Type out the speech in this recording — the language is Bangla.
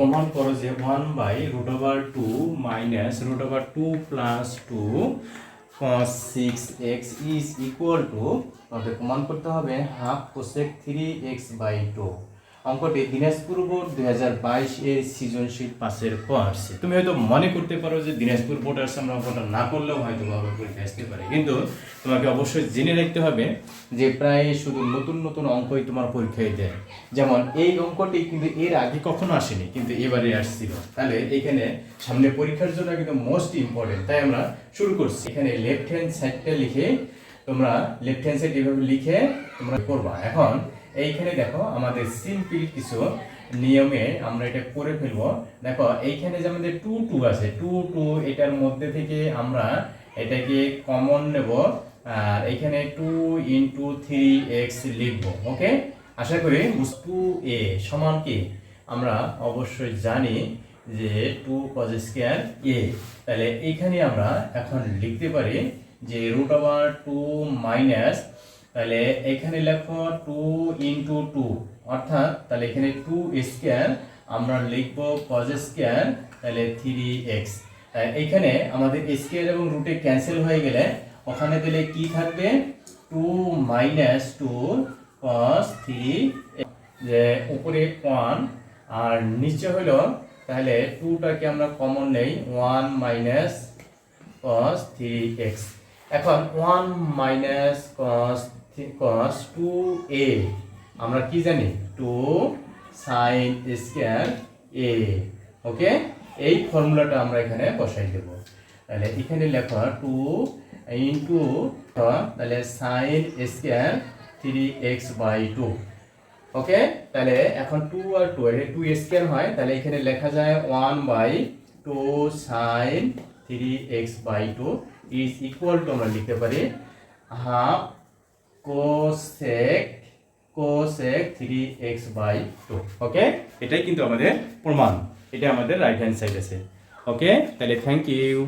প্রমাণ করো যে 1/√2 minus √2 plus 2 cos 6x is equal to, আমাদের প্রমাণ করতে হবে হাফ কোসেক 3x/2। অঙ্কটি দিনাজপুর বোর্ড 2022 এর সৃজনশীল 5-এর ক আসছে। তুমি হয়তো মনে করতে পারো যে দিনাজপুর বোর্ড আসছে, আমরা অঙ্কটা না করলেও হয়তো পরীক্ষা আসতে পারে, কিন্তু তোমাকে অবশ্যই জেনে রাখতে হবে যে প্রায় শুধু নতুন নতুন অঙ্কই তোমার পরীক্ষায় দেয়। যেমন এই অঙ্কটি কিন্তু এর আগে কখনো আসেনি, কিন্তু এবারে আসছিল। তাহলে এখানে সামনে পরীক্ষার জন্য কিন্তু মোস্ট ইম্পর্টেন্ট, তাই আমরা শুরু করছি। এখানে লেফট হ্যান্ড সাইডটা লিখে তোমরা লেফট হ্যান্ড সাইড এভাবে লিখে তোমরা করবা। এখন এইখানে দেখো আমাদের সিম্পল কিছু নিয়মে আমরা এটা করে ফেলবো। দেখো এইখানে যে আমাদের 2 2 আছে, 2 2 এটার মধ্যে থেকে আমরা এটাকে কমন নেব, আর এইখানে 2 × 3x লিখবো। ওকে, আশা করি 2a সমান কি আমরা অবশ্যই জানি যে 2 cos² a। তাহলে এইখানে আমরা এখন লিখতে পারি যে √2 মাইনাস, তাহলে এখানে লেখো 2 × 2, অর্থাৎ তাহলে এখানে 2² আমরা লিখব cos², তাহলে 3x। এইখানে আমাদের স্কয়ার এবং রুটে ক্যান্সেল হয়ে গেলে ওখানে দিলে কি থাকবে 2 - 2 cos 3, যে উপরে 1 আর নিচে হলো, তাহলে 2টাকে আমরা কমন নেই 1 - cos 3x। এখন 1 - cos 2a আমরা কি জানি 2 sin² a। ওকে, এই ফর্মুলাটা আমরা এখানে বসাই দেব। তাহলে এখানে লেখা 2 × তাহলে sin² 3x/2। ওকে, তাহলে এখন 2 আর 2 এটা 2² হয়, তাহলে এখানে লেখা যায় 1/2 sin 3x/2 is equal to, আমরা লিখতে পারি হাফ cosec 3x/2। ওকে, এটাই কিন্তু আমাদের প্রমাণ, এটা আমাদের রাইট হ্যান্ড সাইড আছে। ওকে, তাহলে থ্যাংক ইউ।